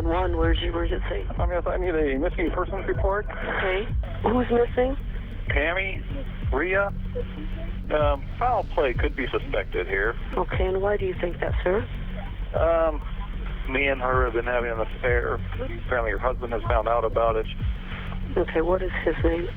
911. Where's your emergency? I need a missing persons report. Okay. Who's missing? Tami Reay. Foul play could be suspected here. Okay, and why do you think that, sir? Me and her have been having an affair. Apparently her husband has found out about it. Okay, what is his name?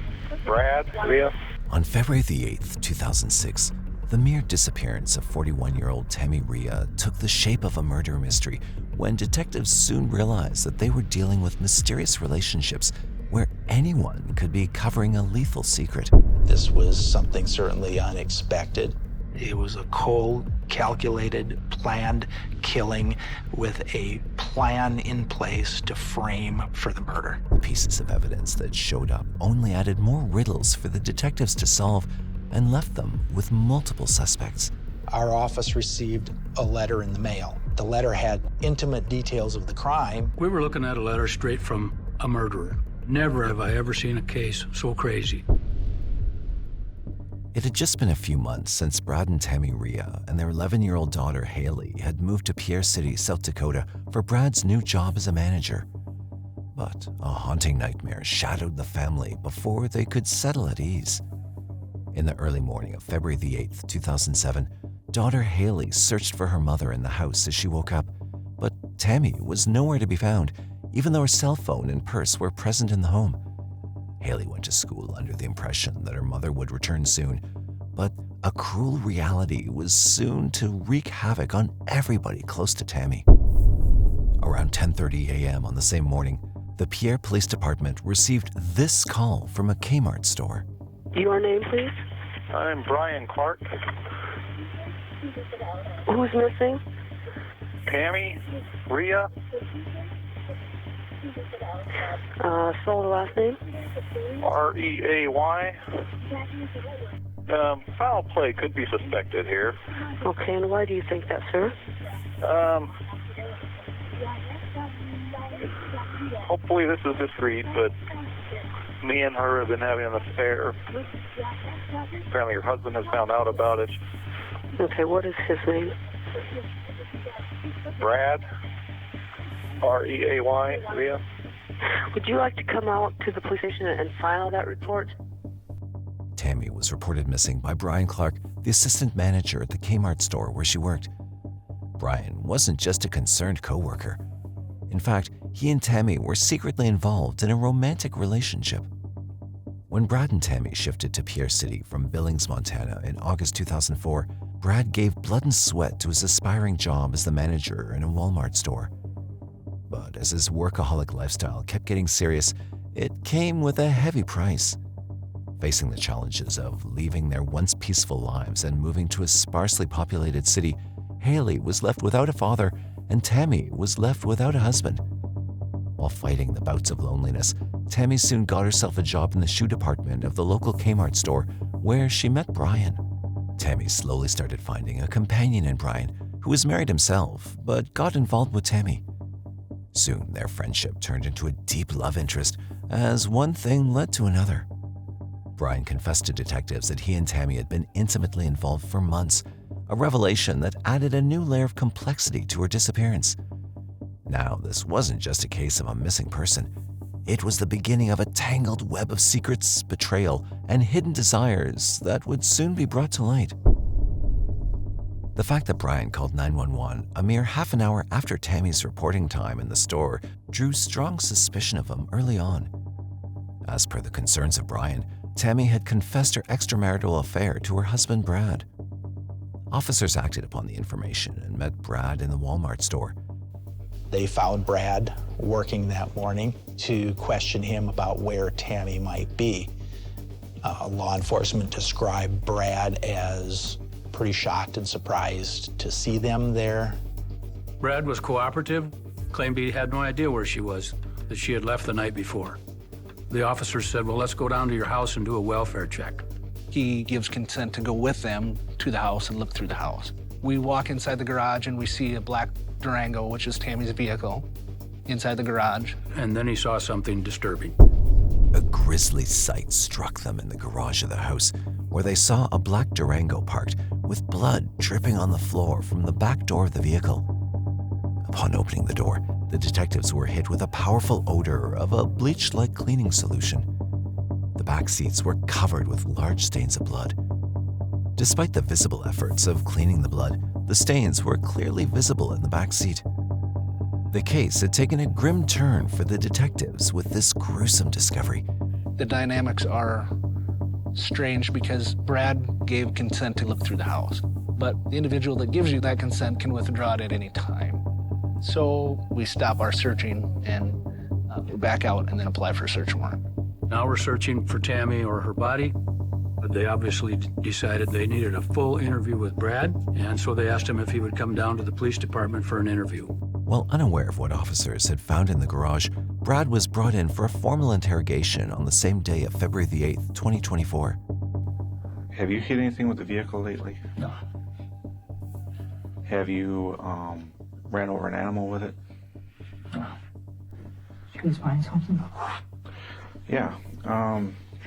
Brad Reay. On February the 8th, 2006, the mere disappearance of 41-year-old Tami Reay took the shape of a murder mystery when detectives soon realized that they were dealing with mysterious relationships where anyone could be covering a lethal secret. This was something certainly unexpected. It was a cold, calculated, planned killing with a plan in place to frame for the murder. The pieces of evidence that showed up only added more riddles for the detectives to solve and left them with multiple suspects. Our office received a letter in the mail. The letter had intimate details of the crime. We were looking at a letter straight from a murderer. Never have I ever seen a case so crazy. It had just been a few months since Brad and Tami Reay and their 11-year-old daughter Hayle had moved to Pierre City, South Dakota for Brad's new job as a manager. But a haunting nightmare shadowed the family before they could settle at ease. In the early morning of February the 8th, 2007, daughter Hayle searched for her mother in the house as she woke up, but Tami was nowhere to be found, even though her cell phone and purse were present in the home. Hayle went to school under the impression that her mother would return soon, but a cruel reality was soon to wreak havoc on everybody close to Tami. Around 10:30 a.m. on the same morning, the Pierre Police Department received this call from a Kmart store. Your name, please? I'm Brian Clark. Who's missing? Tami Reay. Spell the last name? Reay. Foul play could be suspected here. Okay, and why do you think that, sir? Hopefully this is discreet, but me and her have been having an affair. Apparently her husband has found out about it. Okay, what is his name? Brad. Reay. Reay. Would you like to come out to the police station and file that report? Tami was reported missing by Brian Clark, the assistant manager at the Kmart store where she worked. Brian wasn't just a concerned coworker. In fact, he and Tami were secretly involved in a romantic relationship. When Brad and Tami shifted to Pierre City from Billings, Montana in August 2004, Brad gave blood and sweat to his aspiring job as the manager in a Walmart store. But as his workaholic lifestyle kept getting serious, it came with a heavy price. Facing the challenges of leaving their once peaceful lives and moving to a sparsely populated city, Hayle was left without a father and Tami was left without a husband. While fighting the bouts of loneliness, Tami soon got herself a job in the shoe department of the local Kmart store, where she met Brian. Tami slowly started finding a companion in Brian, who was married himself, but got involved with Tami. Soon, their friendship turned into a deep love interest as one thing led to another. Brian confessed to detectives that he and Tami had been intimately involved for months, a revelation that added a new layer of complexity to her disappearance. Now, this wasn't just a case of a missing person. It was the beginning of a tangled web of secrets, betrayal, and hidden desires that would soon be brought to light. The fact that Brian called 911 a mere half an hour after Tami's reporting time in the store drew strong suspicion of him early on. As per the concerns of Brian, Tami had confessed her extramarital affair to her husband Brad. Officers acted upon the information and met Brad in the Walmart store. They found Brad working that morning to question him about where Tami might be. Law enforcement described Brad as pretty shocked and surprised to see them there. Brad was cooperative, claimed he had no idea where she was, that she had left the night before. The officer said, well, let's go down to your house and do a welfare check. He gives consent to go with them to the house and look through the house. We walk inside the garage and we see a black Durango, which is Tami's vehicle, inside the garage. And then he saw something disturbing. A grisly sight struck them in the garage of the house, where they saw a black Durango parked with blood dripping on the floor from the back door of the vehicle. Upon opening the door, the detectives were hit with a powerful odor of a bleach-like cleaning solution. The back seats were covered with large stains of blood. Despite the visible efforts of cleaning the blood, the stains were clearly visible in the back seat. The case had taken a grim turn for the detectives with this gruesome discovery. The dynamics are strange because Brad gave consent to look through the house, but the individual that gives you that consent can withdraw it at any time. So we stop our searching and back out and then apply for a search warrant. Now we're searching for Tami or her body, but they obviously decided they needed a full interview with Brad, and so they asked him if he would come down to the police department for an interview. While unaware of what officers had found in the garage, Brad was brought in for a formal interrogation on the same day of February the 8th, 2024. Have you hit anything with the vehicle lately? No. Have you ran over an animal with it? No. Did you guys find something? Yeah.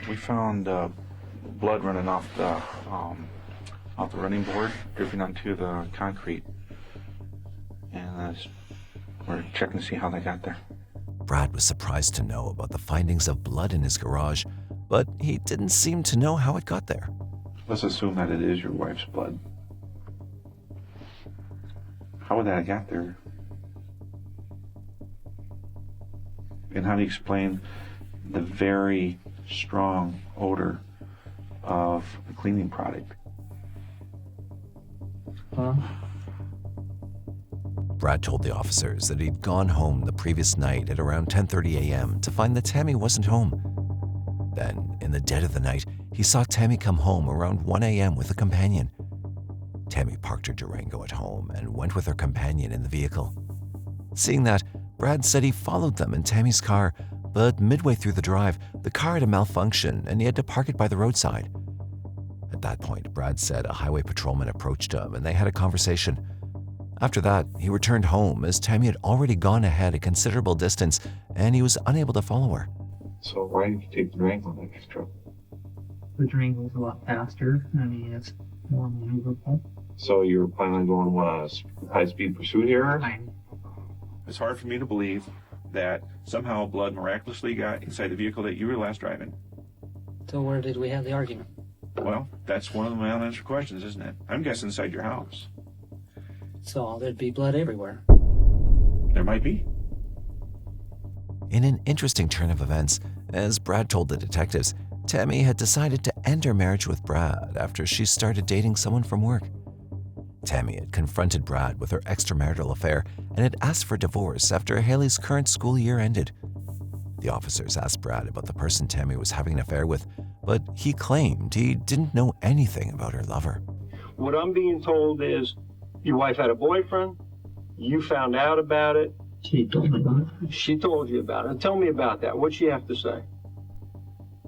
We found blood running off the running board, dripping onto the concrete. And we're checking to see how they got there. Brad was surprised to know about the findings of blood in his garage, but he didn't seem to know how it got there. Let's assume that it is your wife's blood. How would that have got there? And how do you explain the very strong odor of the cleaning product? Brad told the officers that he'd gone home the previous night at around 10:30 a.m. to find that Tami wasn't home. Then, in the dead of the night, he saw Tami come home around 1 a.m. with a companion. Tami parked her Durango at home and went with her companion in the vehicle. Seeing that, Brad said he followed them in Tami's car, but midway through the drive, the car had a malfunction and he had to park it by the roadside. At that point, Brad said a highway patrolman approached him and they had a conversation. After that, he returned home as Tami had already gone ahead a considerable distance and he was unable to follow her. So why did you take the Durango next truck? The Durango's a lot faster. I mean, it's more maneuverable. So you're planning on going on a high-speed pursuit here? Fine. It's hard for me to believe that somehow blood miraculously got inside the vehicle that you were last driving. So where did we have the argument? Well, that's one of my unanswered questions, isn't it? I'm guessing inside your house. So there'd be blood everywhere. There might be. In an interesting turn of events, as Brad told the detectives, Tami had decided to end her marriage with Brad after she started dating someone from work. Tami had confronted Brad with her extramarital affair and had asked for divorce after Haley's current school year ended. The officers asked Brad about the person Tami was having an affair with, but he claimed he didn't know anything about her lover. What I'm being told is your wife had a boyfriend, you found out about it. She told me about it. She told you about it. Tell me about that. What'd she have to say?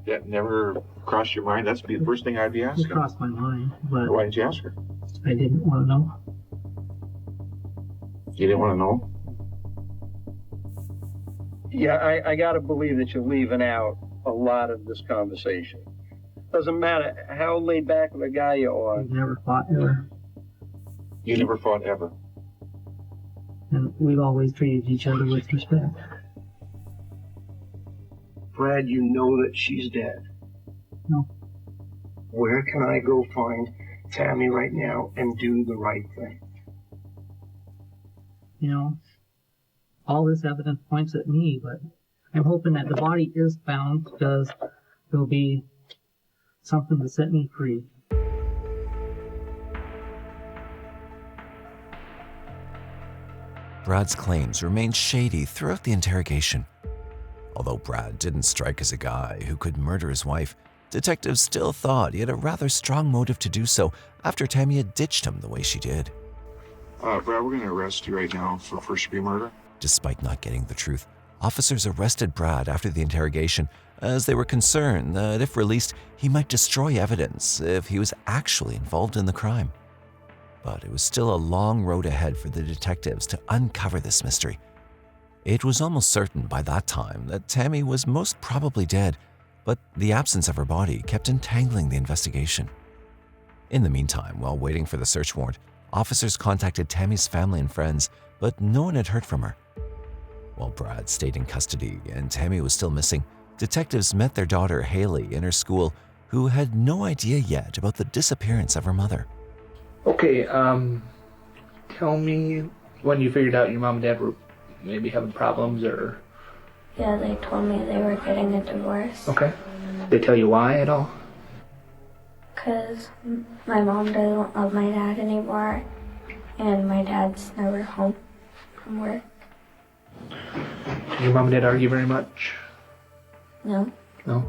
That never crossed your mind? That's the first thing I'd be It asking. crossed my mind, but Why didn't you ask her? I didn't want to know. You didn't want to know? Yeah, I gotta believe that you're leaving out a lot of this conversation. Doesn't matter how laid back of a guy you are. We've never fought ever, You never fought ever. and we've always treated each other with respect. Brad, you know that she's dead. No. Where can I go find Tami right now and do the right thing? You know, all this evidence points at me, but I'm hoping that the body is found because there'll be something to set me free. Brad's claims remained shady throughout the interrogation. Although Brad didn't strike as a guy who could murder his wife, detectives still thought he had a rather strong motive to do so after Tami had ditched him the way she did. Brad, we're going to arrest you right now for first-degree murder. Despite not getting the truth, officers arrested Brad after the interrogation as they were concerned that if released, he might destroy evidence if he was actually involved in the crime. But it was still a long road ahead for the detectives to uncover this mystery. It was almost certain by that time that Tami was most probably dead, but the absence of her body kept entangling the investigation. In the meantime, while waiting for the search warrant, officers contacted Tami's family and friends, but no one had heard from her. While Brad stayed in custody and Tami was still missing, detectives met their daughter Hayle in her school, who had no idea yet about the disappearance of her mother. Okay, tell me when you figured out your mom and dad were maybe having problems or... Yeah, they told me they were getting a divorce. Okay. Did they tell you why at all? Because my mom doesn't love my dad anymore, and my dad's never home from work. Did your mom and dad argue very much? No. No?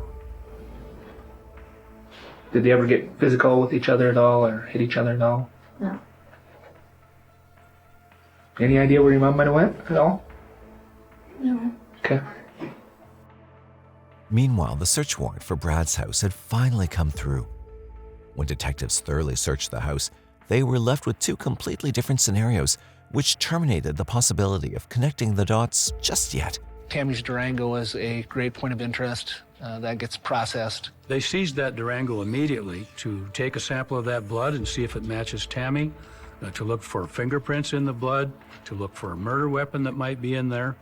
Did they ever get physical with each other at all or hit each other at all? No. Any idea where your mom might have went at all? No. Okay. Meanwhile, the search warrant for Brad's house had finally come through. When detectives thoroughly searched the house, they were left with two completely different scenarios, which terminated the possibility of connecting the dots just yet. Tami's Durango is a great point of interest. That gets processed. They seized that Durango immediately to take a sample of that blood and see if it matches Tami, to look for fingerprints in the blood, to look for a murder weapon that might be in there.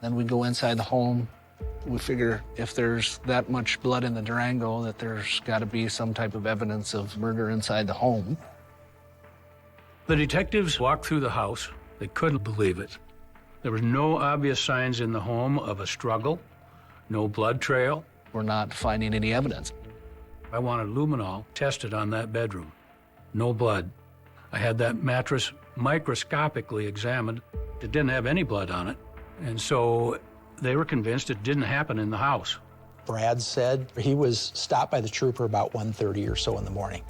Then we go inside the home. We figure if there's that much blood in the Durango, that there's got to be some type of evidence of murder inside the home. The detectives walked through the house. They couldn't believe it. There was no obvious signs in the home of a struggle, no blood trail. We're not finding any evidence. I wanted luminol tested on that bedroom. No blood. I had that mattress microscopically examined. It didn't have any blood on it. And so they were convinced it didn't happen in the house. Brad said he was stopped by the trooper about 1:30 or so in the morning.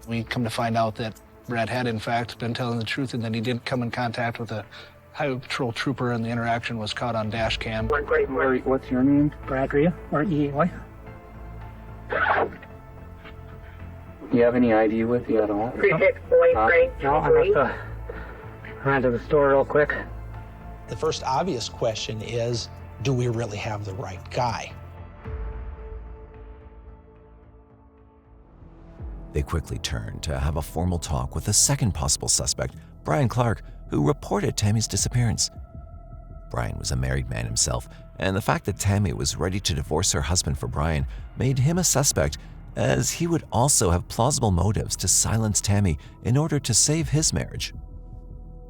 We come to find out that Brad had, in fact, been telling the truth and that he did come in contact with a highway patrol trooper and the interaction was caught on dash cam. What's your name? Brad Reay, R-E-A-Y? Do you have any ID with you at all? No, I must ran to the store real quick. The first obvious question is, do we really have the right guy? They quickly turned to have a formal talk with the second possible suspect, Brian Clark, who reported Tami's disappearance. Brian was a married man himself, and the fact that Tami was ready to divorce her husband for Brian made him a suspect, as he would also have plausible motives to silence Tami in order to save his marriage.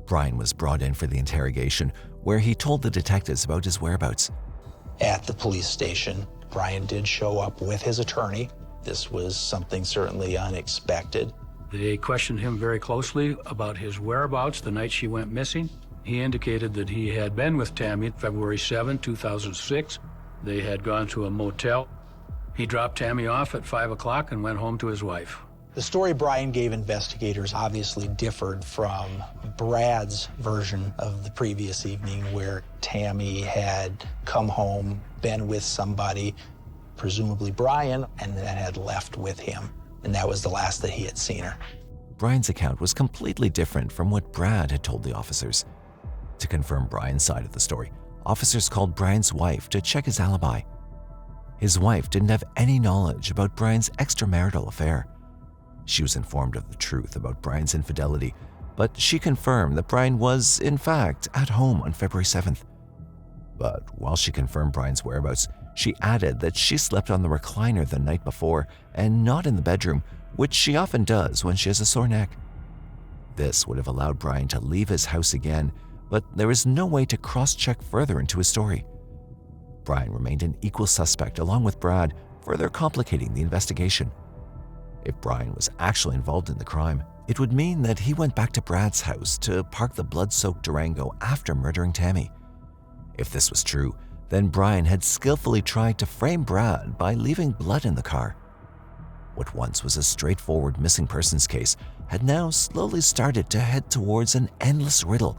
Brian was brought in for the interrogation, where he told the detectives about his whereabouts. At the police station, Brian did show up with his attorney. This was something certainly unexpected. They questioned him very closely about his whereabouts the night she went missing. He indicated that he had been with Tami February 7, 2006. They had gone to a motel. He dropped Tami off at 5 o'clock and went home to his wife. The story Brian gave investigators obviously differed from Brad's version of the previous evening, where Tami had come home, been with somebody, presumably Brian, and then had left with him. And that was the last that he had seen her. Brian's account was completely different from what Brad had told the officers. To confirm Brian's side of the story, officers called Brian's wife to check his alibi. His wife didn't have any knowledge about Brian's extramarital affair. She was informed of the truth about Brian's infidelity, but she confirmed that Brian was, in fact, at home on February 7th. But while she confirmed Brian's whereabouts, she added that she slept on the recliner the night before and not in the bedroom, which she often does when she has a sore neck. This would have allowed Brian to leave his house again, but there was no way to cross-check further into his story. Brian remained an equal suspect along with Brad, further complicating the investigation. If Brian was actually involved in the crime, it would mean that he went back to Brad's house to park the blood-soaked Durango after murdering Tami. If this was true, then Brian had skillfully tried to frame Brad by leaving blood in the car. What once was a straightforward missing persons case had now slowly started to head towards an endless riddle,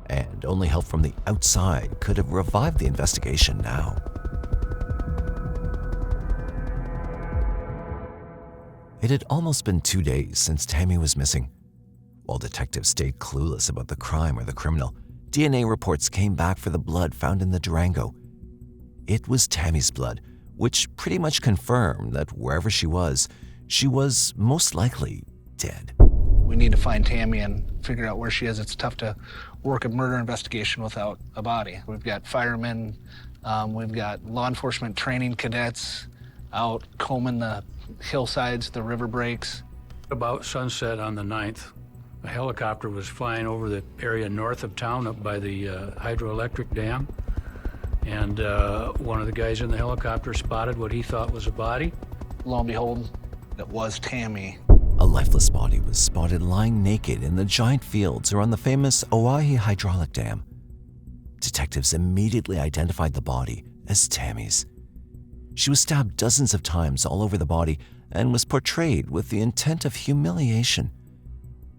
and only help from the outside could have revived the investigation now. It had almost been 2 days since Tami was missing. While detectives stayed clueless about the crime or the criminal, DNA reports came back for the blood found in the Durango. It was Tami's blood, which pretty much confirmed that wherever she was most likely dead. We need to find Tami and figure out where she is. It's tough to work a murder investigation without a body. We've got firemen, we've got law enforcement training cadets out combing the hillsides, the river breaks. About sunset on the 9th, a helicopter was flying over the area north of town up by the hydroelectric dam. And one of the guys in the helicopter spotted what he thought was a body. Lo and behold, it was Tami. A lifeless body was spotted lying naked in the giant fields around the famous Oahe hydraulic dam. Detectives immediately identified the body as Tami's. She was stabbed dozens of times all over the body and was portrayed with the intent of humiliation.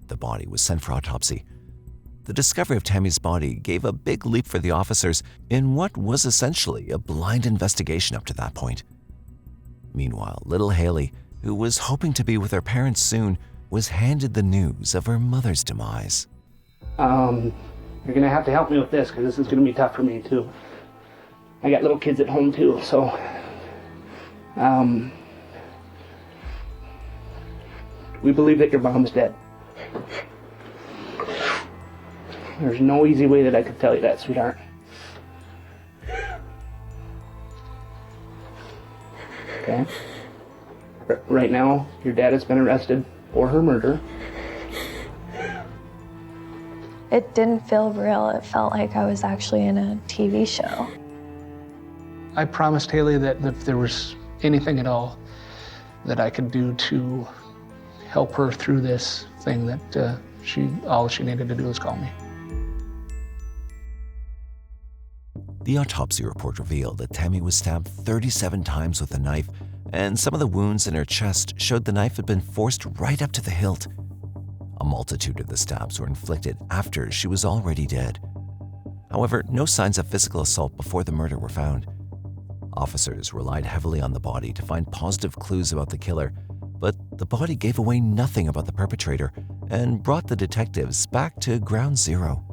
The body was sent for autopsy. The discovery of Tami's body gave a big leap for the officers in what was essentially a blind investigation up to that point. Meanwhile, little Hayle, who was hoping to be with her parents soon, was handed the news of her mother's demise. You're gonna have to help me with this, because this is gonna be tough for me too. I got little kids at home too, so we believe that your mom's dead. There's no easy way that I could tell you that, sweetheart. Okay? Right now, your dad has been arrested for her murder. It didn't feel real. It felt like I was actually in a TV show. I promised Hayle that if there was anything at all that I could do to help her through this thing, that all she needed to do was call me. The autopsy report revealed that Tami was stabbed 37 times with a knife, and some of the wounds in her chest showed the knife had been forced right up to the hilt. A multitude of the stabs were inflicted after she was already dead. However, no signs of physical assault before the murder were found. Officers relied heavily on the body to find positive clues about the killer, but the body gave away nothing about the perpetrator and brought the detectives back to ground zero.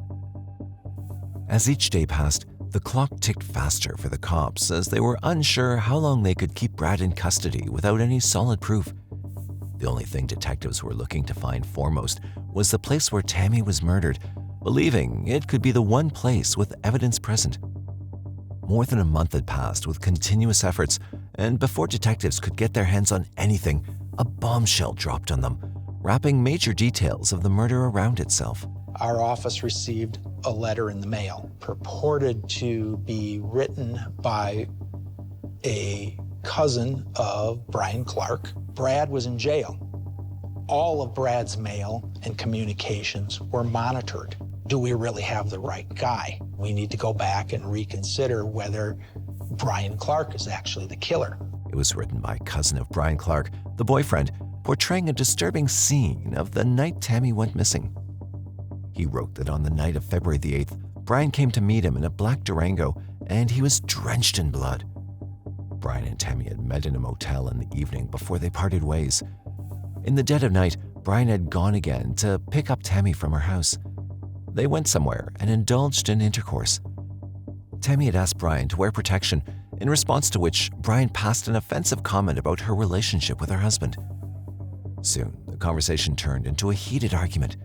As each day passed, the clock ticked faster for the cops as they were unsure how long they could keep Brad in custody without any solid proof. The only thing detectives were looking to find foremost was the place where Tami was murdered, believing it could be the one place with evidence present. More than a month had passed with continuous efforts, and before detectives could get their hands on anything, a bombshell dropped on them, wrapping major details of the murder around itself. Our office received a letter in the mail purported to be written by a cousin of Brian Clark. Brad was in jail. All of Brad's mail and communications were monitored. Do we really have the right guy? We need to go back and reconsider whether Brian Clark is actually the killer. It was written by a cousin of Brian Clark, the boyfriend, portraying a disturbing scene of the night Tami went missing. He wrote that on the night of February the 8th, Brian came to meet him in a black Durango, and he was drenched in blood. Brian and Tami had met in a motel in the evening before they parted ways. In the dead of night, Brian had gone again to pick up Tami from her house. They went somewhere and indulged in intercourse. Tami had asked Brian to wear protection, in response to which Brian passed an offensive comment about her relationship with her husband. Soon, the conversation turned into a heated argument.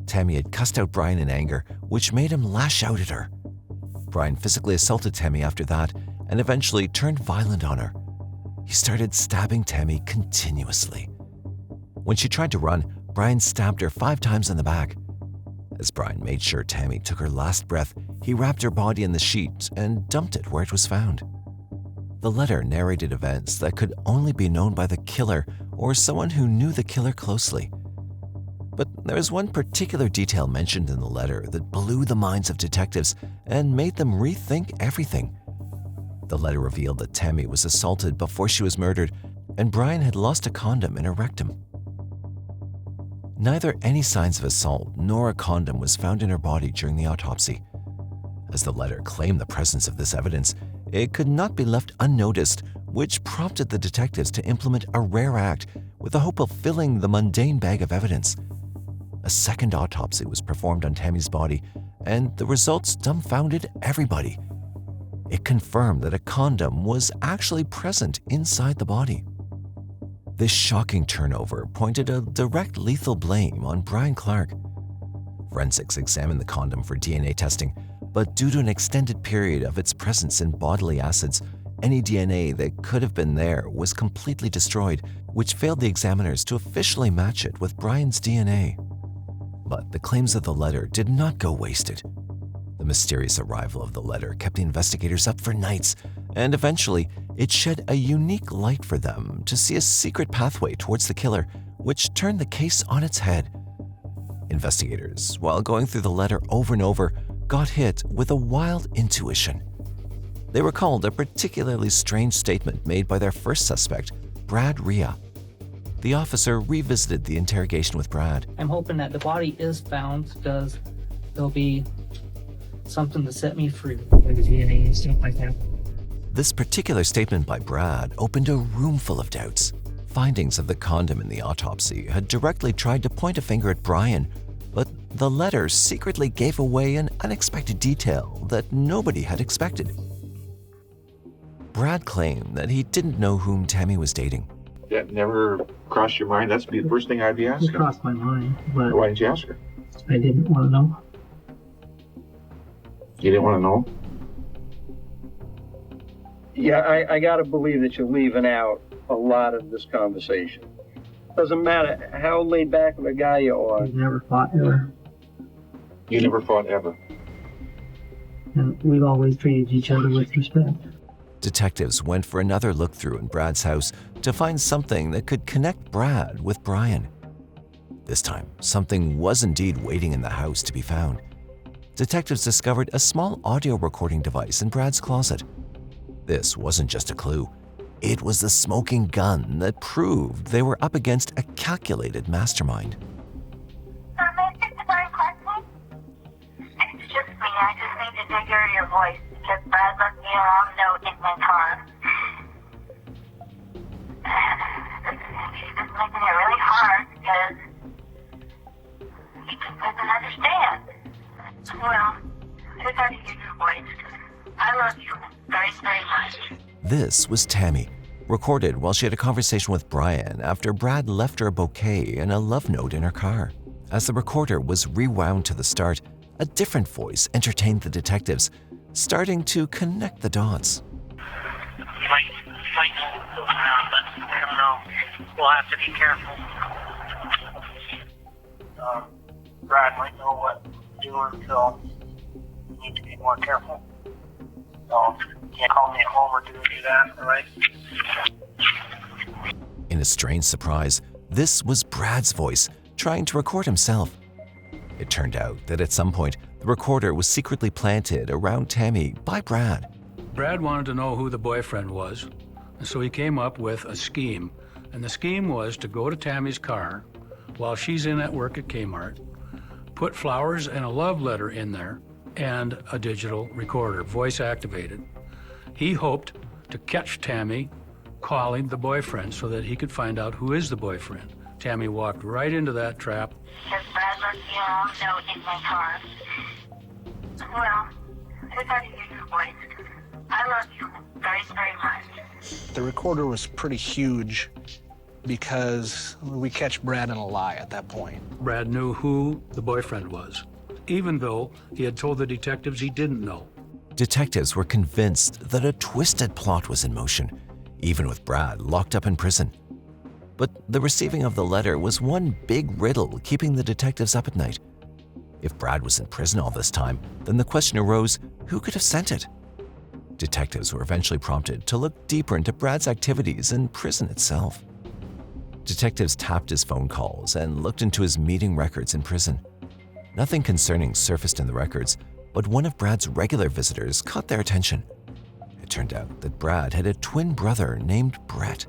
Tami had cussed out Brian in anger, which made him lash out at her. Brian physically assaulted Tami after that and eventually turned violent on her. He started stabbing Tami continuously. When she tried to run, Brian stabbed her 5 times in the back. As Brian made sure Tami took her last breath, he wrapped her body in the sheet and dumped it where it was found. The letter narrated events that could only be known by the killer or someone who knew the killer closely. But there was one particular detail mentioned in the letter that blew the minds of detectives and made them rethink everything. The letter revealed that Tami was assaulted before she was murdered, and Brian had lost a condom in her rectum. Neither any signs of assault nor a condom was found in her body during the autopsy. As the letter claimed the presence of this evidence, it could not be left unnoticed, which prompted the detectives to implement a rare act with the hope of filling the mundane bag of evidence. A second autopsy was performed on Tami's body, and the results dumbfounded everybody. It confirmed that a condom was actually present inside the body. This shocking turnover pointed a direct lethal blame on Brian Clark. Forensics examined the condom for DNA testing, but due to an extended period of its presence in bodily acids, any DNA that could have been there was completely destroyed, which failed the examiners to officially match it with Brian's DNA. But the claims of the letter did not go wasted. The mysterious arrival of the letter kept the investigators up for nights, and eventually it shed a unique light for them to see a secret pathway towards the killer, which turned the case on its head. Investigators, while going through the letter over and over, got hit with a wild intuition. They recalled a particularly strange statement made by their first suspect, Brad Reay. The officer revisited the interrogation with Brad. I'm hoping that the body is found because there'll be something to set me free, like DNA and stuff like that. This particular statement by Brad opened a room full of doubts. Findings of the condom in the autopsy had directly tried to point a finger at Brian, but the letter secretly gave away an unexpected detail that nobody had expected. Brad claimed that he didn't know whom Tami was dating. That never crossed your mind? That's the first thing I'd be asking. It crossed my mind, but Why didn't you ask her? I didn't want to know. You didn't want to know? Yeah, I gotta believe that you're leaving out a lot of this conversation. Doesn't matter how laid back of a guy you are. We've never fought ever, You never fought ever. and we've always treated each other with respect. Detectives went for another look through in Brad's house to find something that could connect Brad with Brian. This time, something was indeed waiting in the house to be found. Detectives discovered a small audio recording device in Brad's closet. This wasn't just a clue. It was the smoking gun that proved they were up against a calculated mastermind. It's just me. I just need to hear your voice because Brad left me a long note in my car. He's just making it really hard because he just doesn't understand. Well, I got to hear your voice. I love you very, very much. This was Tami, recorded while she had a conversation with Brian after Brad left her a bouquet and a love note in her car. As the recorder was rewound to the start, a different voice entertained the detectives, starting to connect the dots. Might move around, but I don't know. We'll have to be careful. Brad might know what to do, so we need to be more careful. So you can't call me at home or do that, all right? In a strange surprise, this was Brad's voice, trying to record himself. It turned out that at some point, the recorder was secretly planted around Tami by Brad. Brad wanted to know who the boyfriend was, and so he came up with a scheme. And the scheme was to go to Tami's car while she's in at work at Kmart, put flowers and a love letter in there, and a digital recorder, voice activated. He hoped to catch Tami calling the boyfriend so that he could find out who is the boyfriend. Tami walked right into that trap. Because Brad left me a long note in my car. Well, I got to hear your voice. I love you very, very much. The recorder was pretty huge because we catch Brad in a lie at that point. Brad knew who the boyfriend was, even though he had told the detectives he didn't know. Detectives were convinced that a twisted plot was in motion, even with Brad locked up in prison. But the receiving of the letter was one big riddle keeping the detectives up at night. If Brad was in prison all this time, then the question arose, who could have sent it? Detectives were eventually prompted to look deeper into Brad's activities in prison itself. Detectives tapped his phone calls and looked into his meeting records in prison. Nothing concerning surfaced in the records, but one of Brad's regular visitors caught their attention. It turned out that Brad had a twin brother named Brett.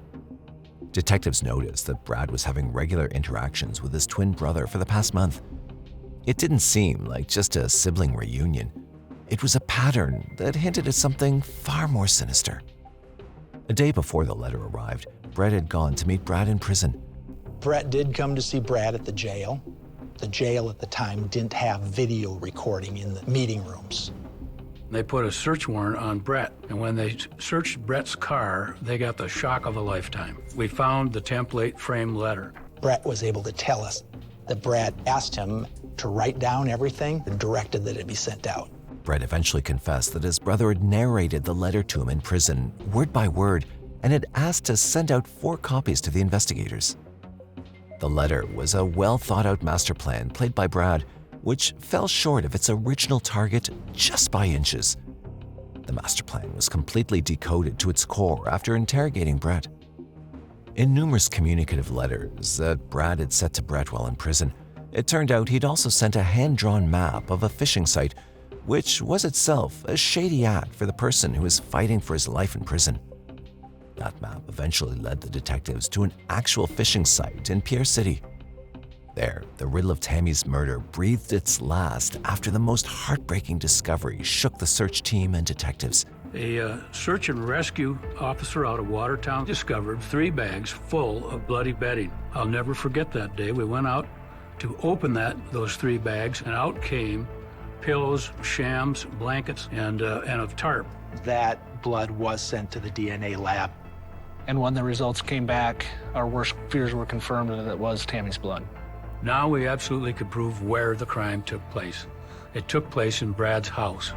Detectives noticed that Brad was having regular interactions with his twin brother for the past month. It didn't seem like just a sibling reunion. It was a pattern that hinted at something far more sinister. A day before the letter arrived, Brett had gone to meet Brad in prison. Brett did come to see Brad at the jail. The jail at the time didn't have video recording in the meeting rooms. They put a search warrant on Brett, and when they searched Brett's car, they got the shock of a lifetime. We found the template frame letter. Brett was able to tell us that Brad asked him to write down everything and directed that it be sent out. Brett eventually confessed that his brother had narrated the letter to him in prison, word by word, and had asked to send out 4 copies to the investigators. The letter was a well-thought-out master plan played by Brad, which fell short of its original target just by inches. The master plan was completely decoded to its core after interrogating Brett. In numerous communicative letters that Brad had sent to Brett while in prison, it turned out he'd also sent a hand-drawn map of a fishing site, which was itself a shady act for the person who was fighting for his life in prison. That map eventually led the detectives to an actual fishing site in Pierre City. There, the riddle of Tami's murder breathed its last after the most heartbreaking discovery shook the search team and detectives. A search and rescue officer out of Watertown discovered 3 bags full of bloody bedding. I'll never forget that day. We went out to open those 3 bags, and out came pillows, shams, blankets, and a tarp. That blood was sent to the DNA lab. And when the results came back, our worst fears were confirmed that it was Tami's blood. Now we absolutely could prove where the crime took place. It took place in Brad's house.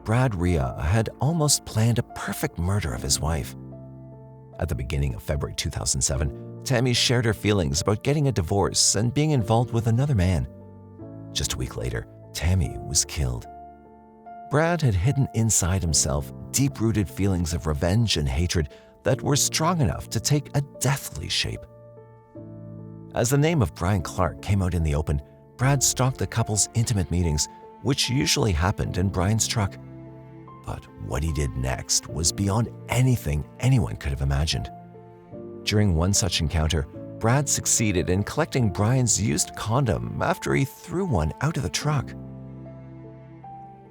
Brad Reay had almost planned a perfect murder of his wife. At the beginning of February 2007, Tami shared her feelings about getting a divorce and being involved with another man. Just a week later, Tami was killed. Brad had hidden inside himself deep-rooted feelings of revenge and hatred that were strong enough to take a deathly shape. As the name of Brian Clark came out in the open, Brad stalked the couple's intimate meetings, which usually happened in Brian's truck. But what he did next was beyond anything anyone could have imagined. During one such encounter, Brad succeeded in collecting Brian's used condom after he threw one out of the truck.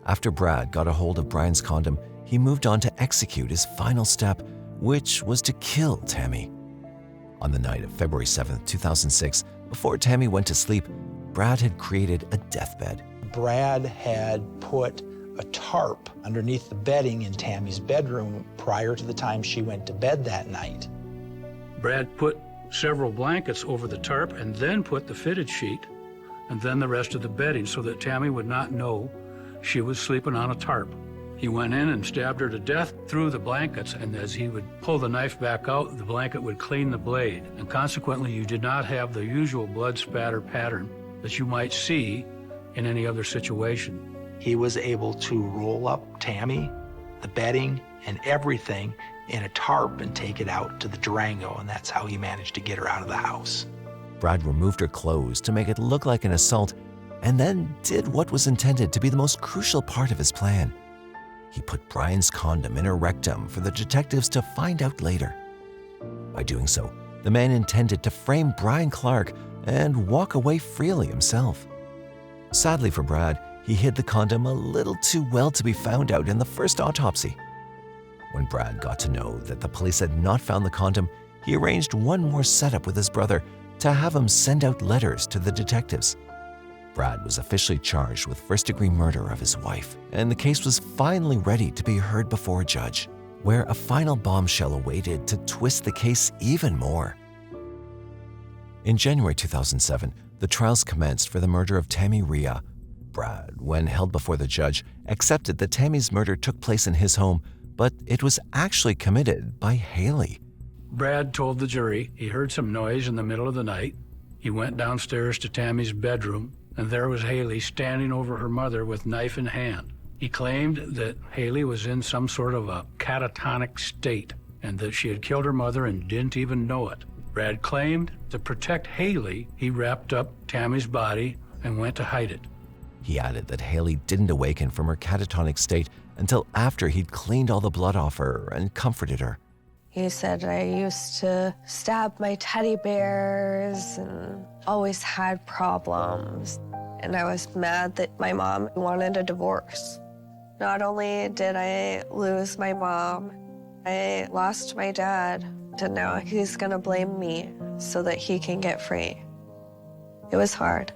After Brad got a hold of Brian's condom, he moved on to execute his final step, which was to kill Tami. On the night of February 7, 2006, before Tami went to sleep, Brad had created a deathbed. Brad had put a tarp underneath the bedding in Tami's bedroom prior to the time she went to bed that night. Brad put several blankets over the tarp and then put the fitted sheet and then the rest of the bedding so that Tami would not know she was sleeping on a tarp. He went in and stabbed her to death through the blankets, and as he would pull the knife back out, the blanket would clean the blade, and consequently you did not have the usual blood spatter pattern that you might see in any other situation. He was able to roll up Tami, the bedding, and everything in a tarp and take it out to the Durango, and that's how he managed to get her out of the house. Brad removed her clothes to make it look like an assault, and then did what was intended to be the most crucial part of his plan. He put Brian's condom in her rectum for the detectives to find out later. By doing so, the man intended to frame Brian Clark and walk away freely himself. Sadly for Brad, he hid the condom a little too well to be found out in the first autopsy. When Brad got to know that the police had not found the condom, he arranged one more setup with his brother to have him send out letters to the detectives. Brad was officially charged with first-degree murder of his wife, and the case was finally ready to be heard before a judge, where a final bombshell awaited to twist the case even more. In January 2007, the trials commenced for the murder of Tami Reay. Brad, when held before the judge, accepted that Tami's murder took place in his home, but it was actually committed by Hayle. Brad told the jury he heard some noise in the middle of the night. He went downstairs to Tami's bedroom, and there was Hayle standing over her mother with knife in hand. He claimed that Hayle was in some sort of a catatonic state and that she had killed her mother and didn't even know it. Brad claimed to protect Hayle, he wrapped up Tami's body and went to hide it. He added that Hayle didn't awaken from her catatonic state until after he'd cleaned all the blood off her and comforted her. He said I used to stab my teddy bears and always had problems. And I was mad that my mom wanted a divorce. Not only did I lose my mom, I lost my dad, and now he's gonna blame me so that he can get free. It was hard.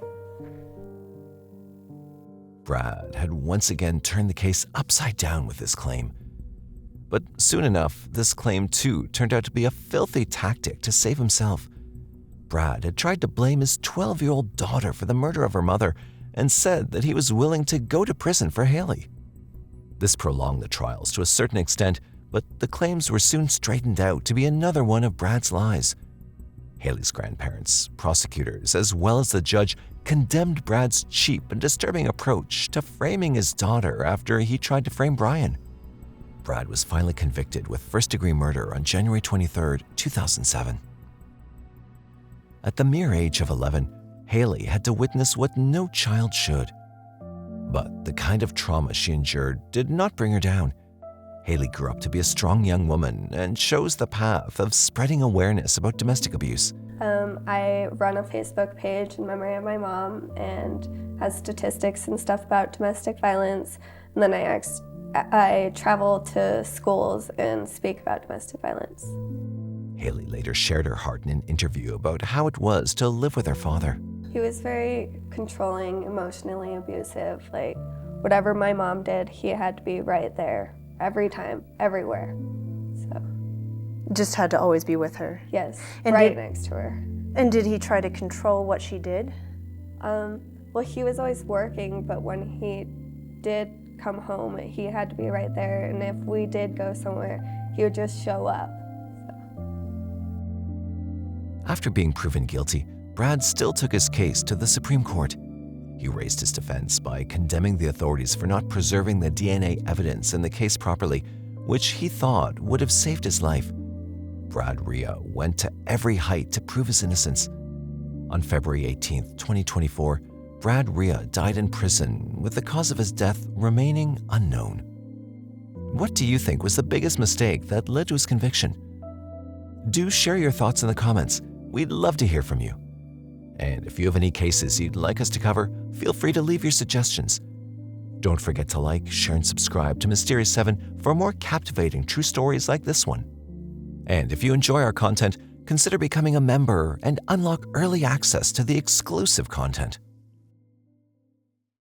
Brad had once again turned the case upside down with this claim. But soon enough, this claim too turned out to be a filthy tactic to save himself. Brad had tried to blame his 12-year-old daughter for the murder of her mother and said that he was willing to go to prison for Hayle. This prolonged the trials to a certain extent, but the claims were soon straightened out to be another one of Brad's lies. Hayle's grandparents, prosecutors, as well as the judge condemned Brad's cheap and disturbing approach to framing his daughter after he tried to frame Brian. Brad was finally convicted with first-degree murder on January 23, 2007. At the mere age of 11, Hayle had to witness what no child should. But the kind of trauma she endured did not bring her down. Hayle grew up to be a strong young woman and chose the path of spreading awareness about domestic abuse. I run a Facebook page in memory of my mom and has statistics and stuff about domestic violence. And then I travel to schools and speak about domestic violence. Hayle later shared her heart in an interview about how it was to live with her father. He was very controlling, emotionally abusive. Like, whatever my mom did, he had to be right there, every time, everywhere. So. Just had to always be with her? Yes, and right next to her. And did he try to control what she did? Well, he was always working, but when he did come home, he had to be right there. And if we did go somewhere, he would just show up. After being proven guilty, Brad still took his case to the Supreme Court. He raised his defense by condemning the authorities for not preserving the DNA evidence in the case properly, which he thought would have saved his life. Brad Reay went to every height to prove his innocence. On February 18, 2024, Brad Reay died in prison, with the cause of his death remaining unknown. What do you think was the biggest mistake that led to his conviction? Do share your thoughts in the comments. We'd love to hear from you. And if you have any cases you'd like us to cover, feel free to leave your suggestions. Don't forget to like, share, and subscribe to Mysterious 7 for more captivating true stories like this one. And if you enjoy our content, consider becoming a member and unlock early access to the exclusive content.